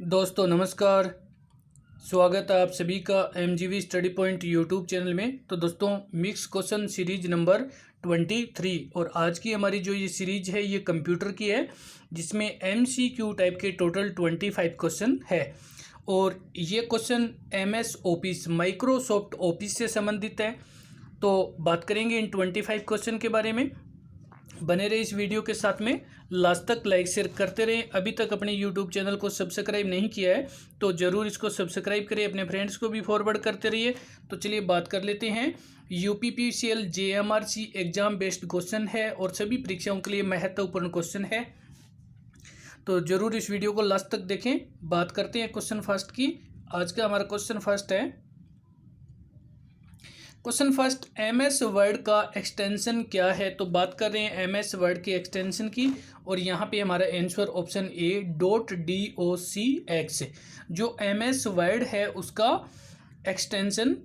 दोस्तों नमस्कार। स्वागत है आप सभी का MGV study point YouTube channel में। तो दोस्तों मिक्स क्वेश्चन सीरीज नंबर 23 और आज की हमारी जो ये सीरीज है ये कंप्यूटर की है, जिसमें MCQ टाइप के टोटल 25 क्वेश्चन है। और ये question MS office Microsoft office से संबंधित है। तो बात करेंगे इन 25 क्वेश्चन के बारे में। बने रहे इस वीडियो के साथ में, लास्ट तक लाइक शेयर करते रहें। अभी तक अपने यूट्यूब चैनल को सब्सक्राइब नहीं किया है तो ज़रूर इसको सब्सक्राइब करें, अपने फ्रेंड्स को भी फॉरवर्ड करते रहिए। तो चलिए बात कर लेते हैं। UPPCL JMRC exam based question है और सभी परीक्षाओं के लिए महत्वपूर्ण क्वेश्चन है, तो ज़रूर इस वीडियो को लास्ट तक देखें। बात करते हैं क्वेश्चन फर्स्ट की। आज का हमारा क्वेश्चन फर्स्ट है। क्वेश्चन फर्स्ट, MS वर्ड का एक्सटेंशन क्या है? तो बात कर रहे हैं MS वर्ड के एक्सटेंशन की, और यहाँ पे हमारा आंसर ऑप्शन ए .docx। जो MS वर्ड है उसका एक्सटेंशन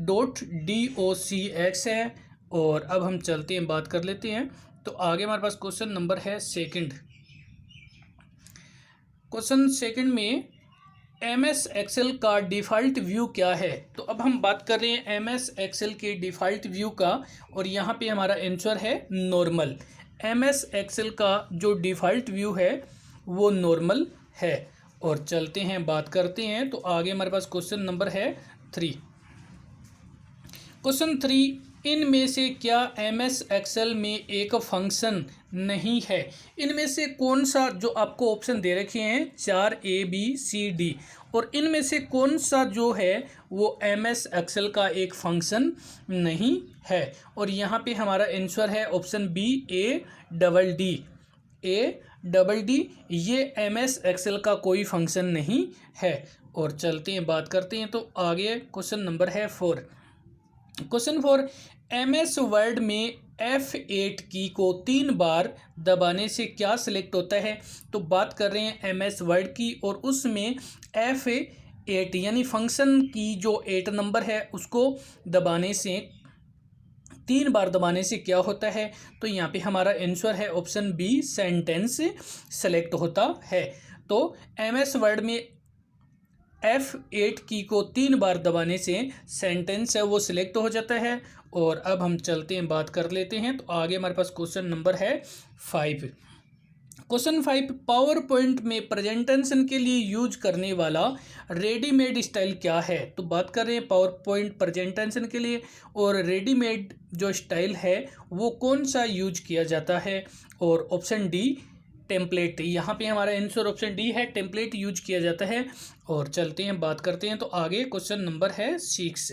.docx है। और अब हम चलते हैं, बात कर लेते हैं। तो आगे हमारे पास क्वेश्चन नंबर है सेकंड। क्वेश्चन सेकंड में MS एक्सेल का डिफ़ॉल्ट व्यू क्या है? तो अब हम बात कर रहे हैं MS एक्सेल के डिफ़ॉल्ट व्यू का, और यहाँ पे हमारा आंसर है नॉर्मल। MS एक्सेल का जो डिफ़ॉल्ट व्यू है वो नॉर्मल है। और चलते हैं, बात करते हैं। तो आगे हमारे पास क्वेश्चन नंबर है 3। क्वेश्चन 3, इनमें से क्या MS एक्सेल में एक फंक्शन नहीं है? इनमें से कौन सा, जो आपको ऑप्शन दे रखे हैं 4 ABCD, और इनमें से कौन सा जो है वो MS एक्सेल का एक फंक्शन नहीं है? और यहाँ पे हमारा आंसर है ऑप्शन बी ADD। ये MS एक्सेल का कोई फंक्शन नहीं है। और चलते हैं, बात करते हैं। तो आगे क्वेश्चन नंबर है 4। क्वेश्चन 4, MS वर्ड में F8 की को 3 बार दबाने से क्या सिलेक्ट होता है? तो बात कर रहे हैं MS वर्ड की, और उसमें F8 यानी फंक्शन की जो 8 नंबर है उसको दबाने से, 3 बार दबाने से क्या होता है? तो यहाँ पे हमारा आंसर है ऑप्शन बी सेंटेंस सेलेक्ट होता है। तो MS वर्ड में F8 की को 3 बार दबाने से सेंटेंस है वो सिलेक्ट हो जाता है। और अब हम चलते हैं, बात कर लेते हैं। तो आगे हमारे पास क्वेश्चन नंबर है 5। क्वेश्चन 5, पावर पॉइंट में प्रेजेंटेशन के लिए यूज करने वाला रेडीमेड स्टाइल क्या है? तो बात कर रहे हैं पावर पॉइंट प्रेजेंटेशन के लिए, और रेडीमेड जो स्टाइल है वो कौन सा यूज किया जाता है? और ऑप्शन डी टेम्पलेट। यहाँ पे हमारा आंसर ऑप्शन डी है, टेम्पलेट यूज किया जाता है। और चलते हैं, बात करते हैं। तो आगे क्वेश्चन नंबर है 6।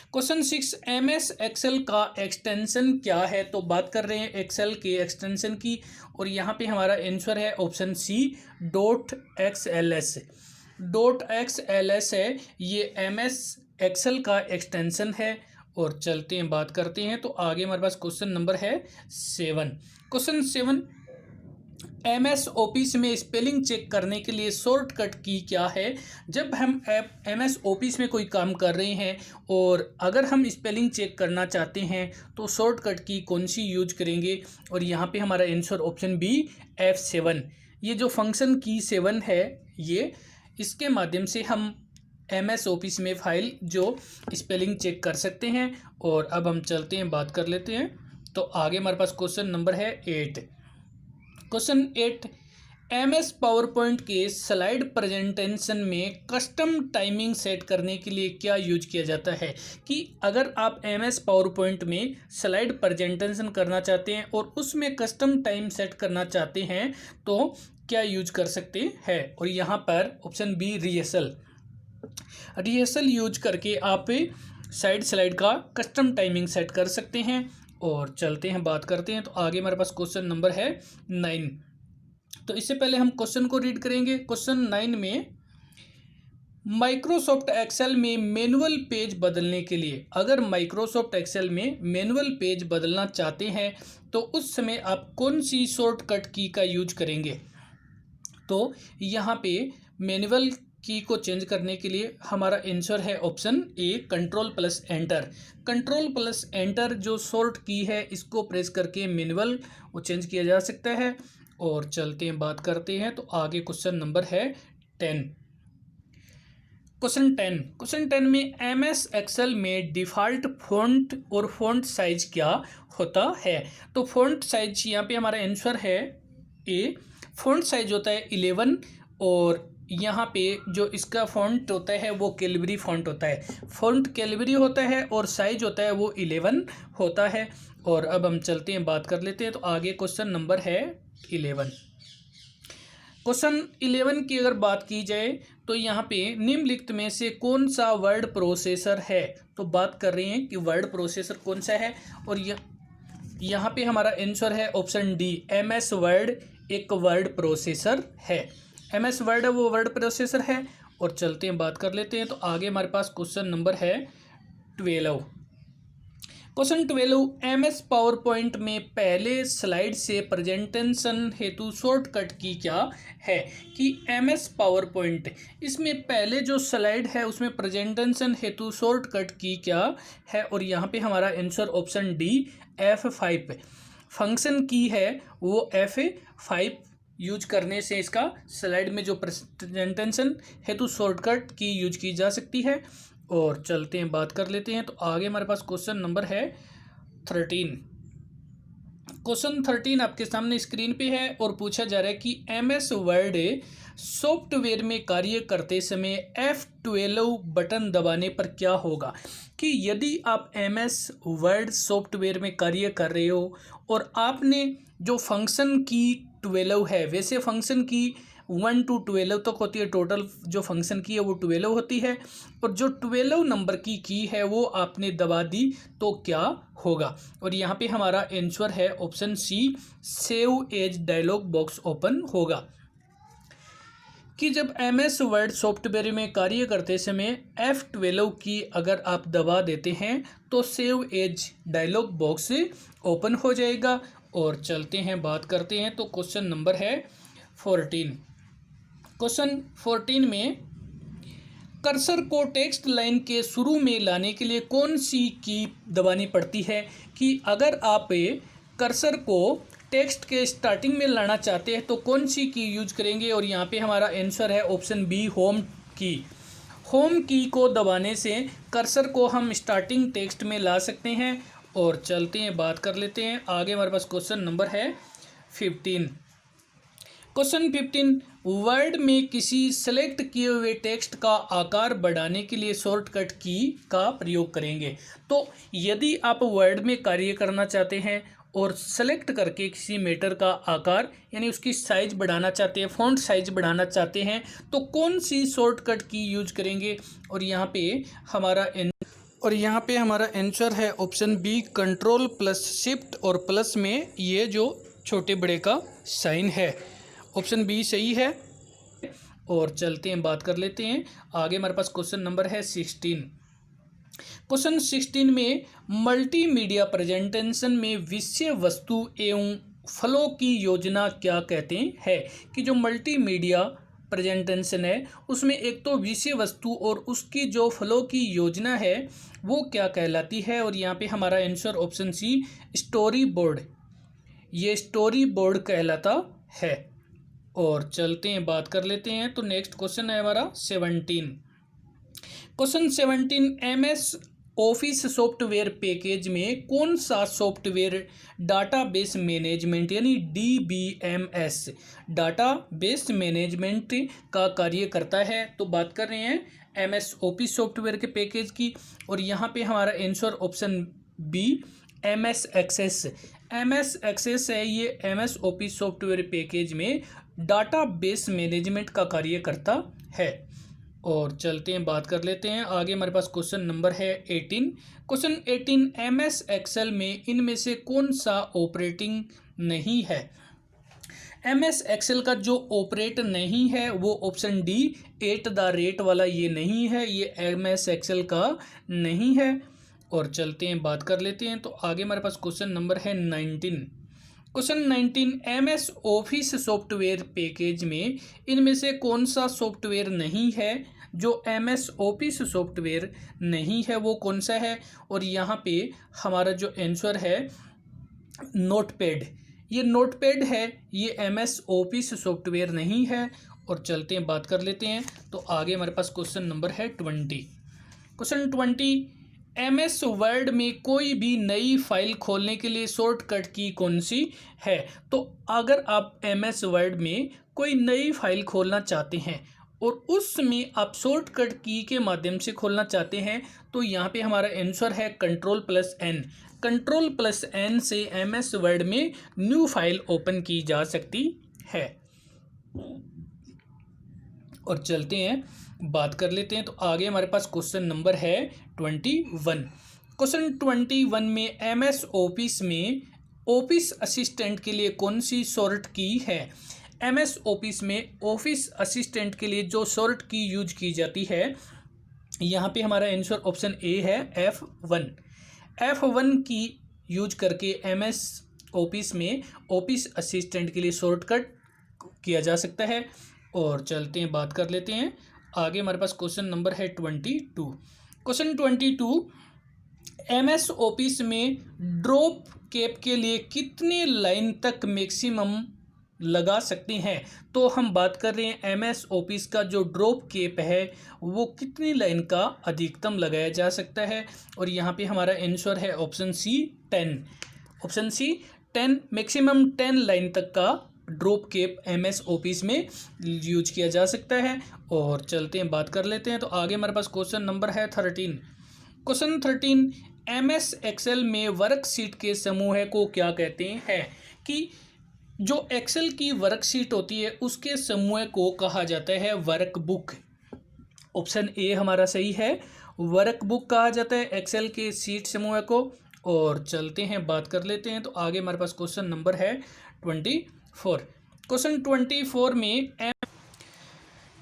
क्वेश्चन 6, MS एक्सेल का एक्सटेंशन क्या है? तो बात कर रहे हैं एक्सेल के एक्सटेंशन की, और यहाँ पे हमारा आंसर है ऑप्शन सी .xls है। ये MS एक्सेल का एक्सटेंशन है। और चलते हैं, बात करते हैं। तो आगे हमारे पास क्वेश्चन नंबर है 7। क्वेश्चन 7, MS ऑफिस में स्पेलिंग चेक करने के लिए शॉर्टकट की क्या है? जब हम MS ऑफिस में कोई काम कर रहे हैं और अगर हम स्पेलिंग चेक करना चाहते हैं तो शॉर्टकट की कौन सी यूज करेंगे? और यहाँ पे हमारा आंसर ऑप्शन बी F7। ये जो फंक्शन की 7 है, ये इसके माध्यम से हम MS ऑफिस में फाइल जो स्पेलिंग चेक कर सकते हैं। और अब हम चलते हैं, बात कर लेते हैं। तो आगे हमारे पास क्वेश्चन नंबर है 8। क्वेश्चन 8, MS पावर पॉइंट के स्लाइड प्रेजेंटेशन में कस्टम टाइमिंग सेट करने के लिए क्या यूज किया जाता है? कि अगर आप MS पावर पॉइंट में स्लाइड प्रेजेंटेशन करना चाहते हैं और उसमें कस्टम टाइम सेट करना चाहते हैं तो क्या यूज कर सकते हैं? और यहाँ पर ऑप्शन बी रिहर्सल यूज करके आप स्लाइड का कस्टम टाइमिंग सेट कर सकते हैं। और चलते हैं, बात करते हैं। तो आगे हमारे पास क्वेश्चन नंबर है 9। तो इससे पहले हम क्वेश्चन को रीड करेंगे। क्वेश्चन 9 में, माइक्रोसॉफ्ट एक्सेल में मैनुअल पेज बदलने के लिए, अगर माइक्रोसॉफ्ट एक्सेल में मैनुअल पेज बदलना चाहते हैं तो उस समय आप कौन सी शॉर्टकट की का यूज करेंगे? तो यहाँ पे मैनुअल की को चेंज करने के लिए हमारा आंसर है ऑप्शन ए कंट्रोल+एंटर। कंट्रोल+एंटर जो शॉर्ट की है, इसको प्रेस करके मैनुअल वो चेंज किया जा सकता है। और चलते हैं, बात करते हैं। तो आगे क्वेश्चन नंबर है 10। क्वेश्चन 10 में MS एक्सेल में डिफ़ॉल्ट फ़ॉन्ट और फ़ॉन्ट साइज क्या होता है। तो फ़ॉन्ट साइज यहाँ पे हमारा आंसर है ए। फ़ॉन्ट साइज होता है 11 और यहाँ पे जो इसका फ़ॉन्ट होता है वो कैलबरी फ़ॉन्ट होता है। फ़ॉन्ट कैलबरी होता है और साइज होता है वो 11 होता है। और अब हम चलते हैं, बात कर लेते हैं। तो आगे क्वेश्चन नंबर है 11। क्वेश्चन 11 की अगर बात की जाए तो यहाँ पे निम्नलिखित में से कौन सा वर्ड प्रोसेसर है। तो बात कर रहे हैं कि वर्ड प्रोसेसर कौन सा है और यहाँ पे हमारा आंसर है ऑप्शन डी, MS वर्ड एक वर्ड प्रोसेसर है। MS वर्ड है वो वर्ड प्रोसेसर है। और चलते हैं, बात कर लेते हैं। तो आगे हमारे पास क्वेश्चन नंबर है 12। क्वेश्चन 12, MS पावर पॉइंट में पहले स्लाइड से प्रेजेंटेशन हेतु शॉर्टकट की क्या है। कि MS पावर पॉइंट इसमें पहले जो स्लाइड है उसमें प्रेजेंटेशन हेतु शॉर्टकट की क्या है। और यहाँ पे हमारा answer option D F5 function की है वो F5 यूज करने से इसका स्लाइड में जो प्रेजेंटेशन हेतु शॉर्टकट की यूज की जा सकती है। और चलते हैं, बात कर लेते हैं। तो आगे हमारे पास क्वेश्चन नंबर है 13। क्वेश्चन 13 आपके सामने स्क्रीन पे है और पूछा जा रहा है कि MS वर्ड सॉफ्टवेयर में कार्य करते समय F12 बटन दबाने पर क्या होगा। कि यदि आप MS वर्ड सॉफ्टवेयर में कार्य कर रहे हो और आपने जो फंक्शन की 12 है, वैसे फंक्शन की 1 to 12 तक होती है, टोटल जो फंक्शन की है वो 12 होती है, और जो 12 नंबर की है वो आपने दबा दी तो क्या होगा। और यहाँ पे हमारा आंसर है option C, save as dialog box open होगा। कि जब MS वर्ड सॉफ्टवेयर में कार्य करते समय F12 की अगर आप दबा देते हैं तो save as dialog box open हो जाएगा। और चलते हैं, बात करते हैं। तो क्वेश्चन नंबर है 14। क्वेश्चन 14 में कर्सर को टेक्स्ट लाइन के शुरू में लाने के लिए कौन सी की दबानी पड़ती है। कि अगर आप कर्सर को टेक्स्ट के स्टार्टिंग में लाना चाहते हैं तो कौन सी की यूज करेंगे। और यहाँ पे हमारा आंसर है ऑप्शन बी, होम की। होम की को दबाने से कर्सर को हम स्टार्टिंग टेक्स्ट में ला सकते हैं। और चलते हैं, बात कर लेते हैं। आगे हमारे पास क्वेश्चन नंबर है 15। क्वेश्चन 15, वर्ड में किसी सेलेक्ट किए हुए टेक्स्ट का आकार बढ़ाने के लिए शॉर्टकट की का प्रयोग करेंगे। तो यदि आप वर्ड में कार्य करना चाहते हैं और सेलेक्ट करके किसी मैटर का आकार यानी उसकी साइज बढ़ाना चाहते हैं, फ़ॉन्ट साइज बढ़ाना चाहते हैं, तो कौन सी शॉर्टकट की यूज करेंगे। और यहाँ पे हमारा आंसर है option B, control plus shift और प्लस में ये जो छोटे बड़े का साइन है, ऑप्शन बी सही है। और चलते हैं, बात कर लेते हैं। आगे हमारे पास क्वेश्चन नंबर है 16। क्वेश्चन 16 में मल्टीमीडिया प्रेजेंटेशन में विषय वस्तु एवं फ्लो की योजना क्या कहते हैं। कि जो मल्टीमीडिया प्रेजेंटेशन है उसमें एक तो विषय वस्तु और उसकी जो फ्लो की योजना है वो क्या कहलाती है। और यहाँ पे हमारा answer option C, story board, ये स्टोरी बोर्ड कहलाता है। और चलते हैं, बात कर लेते हैं। तो नेक्स्ट क्वेश्चन है हमारा 17। Question 17, MS office software package में कौन सा सॉफ्टवेयर डाटाबेस मैनेजमेंट यानी DBMS डाटाबेस मैनेजमेंट का कार्य करता है। तो बात कर रहे हैं MS ऑफिस सॉफ्टवेयर के पैकेज की। और यहाँ पे हमारा answer option B, MS access. MS access है ये MS ऑफिस सॉफ्टवेयर पैकेज में डाटाबेस मैनेजमेंट का कार्य करता है। और चलते हैं, बात कर लेते हैं। आगे हमारे पास क्वेश्चन नंबर है 18। क्वेश्चन 18, MS एक्सेल में इनमें से कौन सा ऑपरेटिंग नहीं है। MS एक्सेल का जो ऑपरेट नहीं है वो ऑप्शन डी, @ वाला ये नहीं है, ये MS एक्सेल का नहीं है। और चलते हैं, बात कर लेते हैं। तो आगे हमारे पास क्वेश्चन नंबर है 19। Question 19, MS office software package में इनमें से कौन सा सॉफ्टवेयर नहीं है। जो MS ऑफिस सॉफ्टवेयर नहीं है वो कौन सा है। और यहाँ पे हमारा जो आंसर है नोटपैड, ये नोटपैड है, ये MS ऑफिस सॉफ्टवेयर नहीं है। और चलते हैं बात कर लेते हैं। तो आगे हमारे पास क्वेश्चन नंबर है 20। क्वेश्चन 20, MS वर्ड में कोई भी नई फाइल खोलने के लिए शॉर्टकट की कौन सी है? तो अगर आप MS वर्ड में कोई नई फाइल खोलना चाहते हैं और उसमें आप शॉर्टकट की के माध्यम से खोलना चाहते हैं तो यहाँ पे हमारा आंसर है Ctrl+N। Ctrl+N से MS वर्ड में न्यू फाइल ओपन की जा सकती है। और चलते हैं बात कर लेते हैं। तो आगे हमारे पास क्वेश्चन नंबर है 21। क्वेश्चन 21 में MS ऑफिस में ऑफिस असिस्टेंट के लिए कौन सी शॉर्ट की है? MS ऑफिस में ऑफिस असिस्टेंट के लिए जो शॉर्ट की यूज की जाती है, यहाँ पे हमारा आंसर ऑप्शन ए है F1। F1 की यूज करके MS ऑफिस में ऑफिस असिस्टेंट के लिए शॉर्टकट किया जा सकता है। और चलते हैं बात कर लेते हैं आगे। हमारे पास क्वेश्चन नंबर है 22। क्वेश्चन 22, MS ऑफिस में ड्रॉप कैप के लिए कितने लाइन तक मैक्सिमम लगा सकते हैं? तो हम बात कर रहे हैं MS ऑफिस का जो ड्रॉप कैप है वो कितनी लाइन का अधिकतम लगाया जा सकता है। और यहाँ पे हमारा आंसर है option C 10। Option C 10, maximum 10 line तक का ड्रॉप कैप MS ऑफिस में यूज किया जा सकता है। और चलते हैं बात कर लेते हैं। तो आगे हमारे पास क्वेश्चन नंबर है 13। क्वेश्चन 13, MS एक्सेल में वर्कशीट के समूह को क्या कहते हैं? कि जो एक्सेल की वर्कशीट होती है उसके समूह को कहा जाता है वर्कबुक। ऑप्शन ए हमारा सही है, वर्कबुक कहा जाता है एक्सेल के सीट समूह को। और चलते हैं बात कर लेते हैं। तो आगे हमारे पास क्वेश्चन नंबर है 24। क्वेश्चन 24 में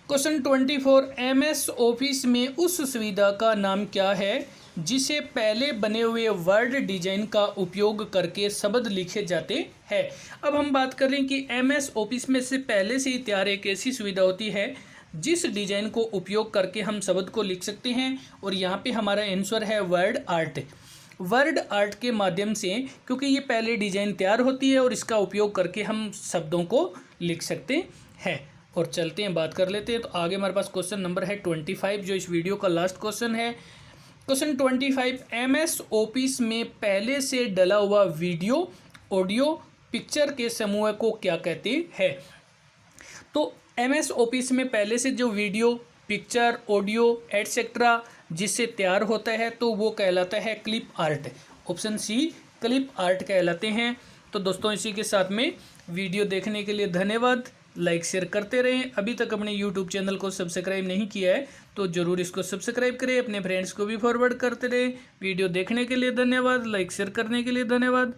क्वेश्चन 24, MS ऑफिस में उस सुविधा का नाम क्या है जिसे पहले बने हुए वर्ड डिजाइन का उपयोग करके शब्द लिखे जाते हैं? अब हम बात कर रहे हैं कि MS ऑफिस में से पहले से ही तैयार एक ऐसी सुविधा होती है जिस डिजाइन को उपयोग करके हम शब्द को लिख सकते हैं। और यहाँ पे हमारा आंसर है वर्ड आर्ट। वर्ड आर्ट के माध्यम से, क्योंकि ये पहले डिजाइन तैयार होती है और इसका उपयोग करके हम शब्दों को लिख सकते हैं। और चलते हैं बात कर लेते हैं। तो आगे हमारे पास क्वेश्चन नंबर है 25, जो इस वीडियो का लास्ट क्वेश्चन है। क्वेश्चन 25, MS ऑफिस में पहले से डला हुआ वीडियो, ऑडियो, पिक्चर के समूह को क्या कहते हैं? तो MS ऑफिस में पहले से जो वीडियो, पिक्चर, ऑडियो एटसेट्रा जिससे तैयार होता है तो वो कहलाता है clip art. Option C clip art कहलाते हैं। तो दोस्तों इसी के साथ में वीडियो देखने के लिए धन्यवाद। लाइक शेयर करते रहें। अभी तक अपने यूट्यूब चैनल को सब्सक्राइब नहीं किया है तो ज़रूर इसको सब्सक्राइब करें, अपने फ्रेंड्स को भी फॉरवर्ड करते रहें। वीडियो देखने के लिए धन्यवाद, लाइक शेयर करने के लिए धन्यवाद।